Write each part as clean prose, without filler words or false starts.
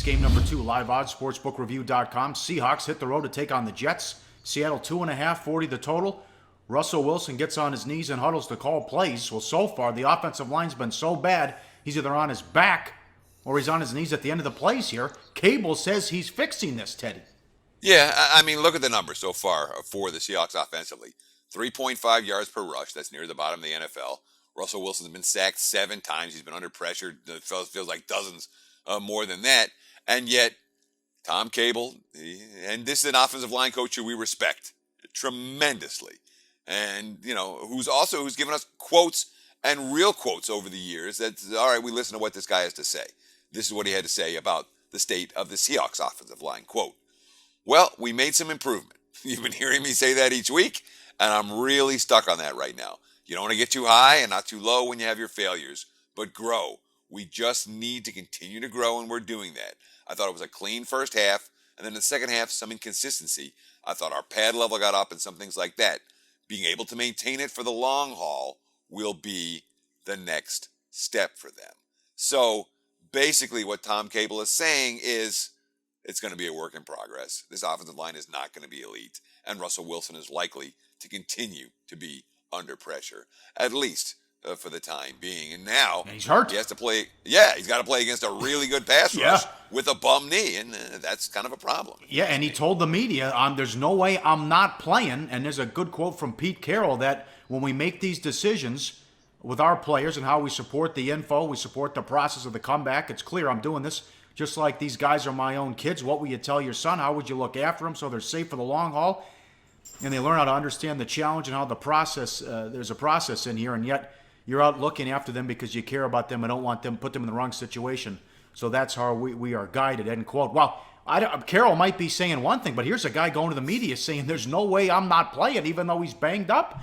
It's game number 2, live odds, sportsbookreview.com. Seahawks hit the road to take on the Jets. Seattle 2.5, 40 the total. Russell Wilson gets on his knees and huddles to call plays. Well, so far, the offensive line's been so bad, he's either on his back or he's on his knees at the end of the plays here. Cable says he's fixing this, Teddy. Yeah, I mean, look at the numbers so far for the Seahawks offensively. 3.5 yards per rush. That's near the bottom of the NFL. Russell Wilson's been sacked 7 times. He's been under pressure. It feels like dozens more than that. And yet, Tom Cable, and this is an offensive line coach who we respect tremendously. And, you know, who's given us quotes and real quotes over the years. That's, all right, we listen to what this guy has to say. This is what he had to say about the state of the Seahawks offensive line. Quote, "Well, we made some improvement." You've been hearing me say that each week, and I'm really stuck on that right now. You don't want to get too high and not too low when you have your failures, but grow. We just need to continue to grow, and we're doing that. I thought it was a clean first half, and then in the second half, some inconsistency. I thought our pad level got up and some things like that. Being able to maintain it for the long haul will be the next step for them. So basically what Tom Cable is saying is it's going to be a work in progress. This offensive line is not going to be elite, and Russell Wilson is likely to continue to be under pressure, at least for the time being. And now he's hurt. He has to play. Yeah, he's got to play against a really good pass rush with a bum knee, and that's kind of a problem. Yeah, and he told the media, there's no way I'm not playing. And there's a good quote from Pete Carroll that when we make these decisions with our players and how we support the info, we support the process of the comeback, it's clear I'm doing this just like these guys are my own kids. What will you tell your son? How would you look after them so they're safe for the long haul? And they learn how to understand the challenge and how the process, there's a process in here, and yet you're out looking after them because you care about them and don't want them, put them in the wrong situation. So that's how we are guided, end quote. Well, Carroll might be saying one thing, but here's a guy going to the media saying there's no way I'm not playing even though he's banged up.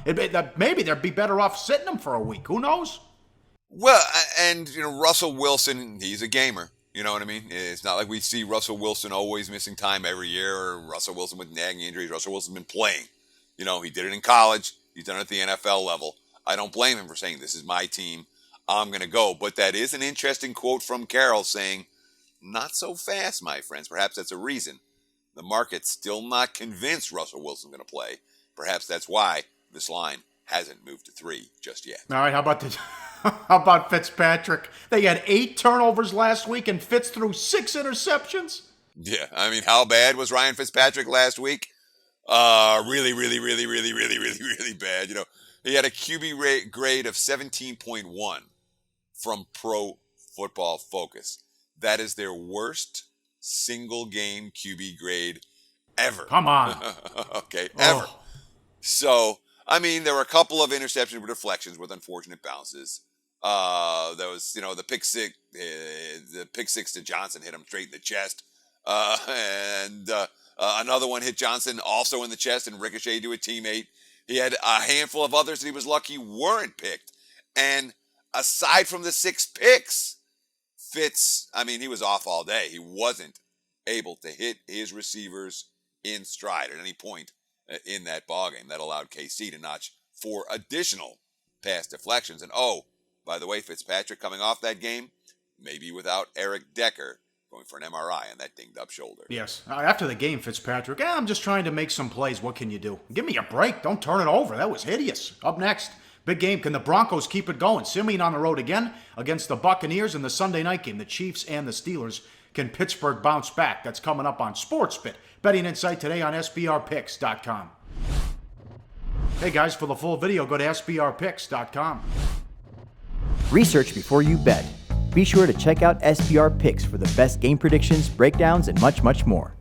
Maybe they'd be better off sitting him for a week. Who knows? Well, and, you know, Russell Wilson, he's a gamer. You know what I mean? It's not like we see Russell Wilson always missing time every year or Russell Wilson with nagging injuries. Russell Wilson's been playing. You know, he did it in college. He's done it at the NFL level. I don't blame him for saying, this is my team. I'm going to go. But that is an interesting quote from Carroll saying, not so fast, my friends. Perhaps that's a reason. The market's still not convinced Russell Wilson's going to play. Perhaps that's why this line hasn't moved to 3 just yet. All right, how about this? How about Fitzpatrick? They had 8 turnovers last week and Fitz threw 6 interceptions. Yeah, I mean, how bad was Ryan Fitzpatrick last week? Really bad. You know, he had a QB grade of 17.1 from Pro Football Focus. That is their worst single game QB grade ever. Come on. Okay, ever. So, I mean, there were a couple of interceptions with deflections with unfortunate bounces. There was, you know, the pick six to Johnson hit him straight in the chest. And another one hit Johnson also in the chest and ricocheted to a teammate. He had a handful of others that he was lucky weren't picked. And aside from the 6 picks, Fitz, I mean, he was off all day. He wasn't able to hit his receivers in stride at any point in that ballgame. That allowed KC to notch 4 additional pass deflections. And by the way, Fitzpatrick coming off that game, maybe without Eric Decker going for an MRI on that dinged up shoulder. Yes. After the game, Fitzpatrick, I'm just trying to make some plays. What can you do? Give me a break. Don't turn it over. That was hideous. Up next, big game. Can the Broncos keep it going? Simeon on the road again against the Buccaneers in the Sunday night game. The Chiefs and the Steelers. Can Pittsburgh bounce back? That's coming up on SportsBit. Betting Insight today on SBRPicks.com. Hey guys, for the full video, go to SBRPicks.com. Research before you bet. Be sure to check out SBR Picks for the best game predictions, breakdowns, and much, much more.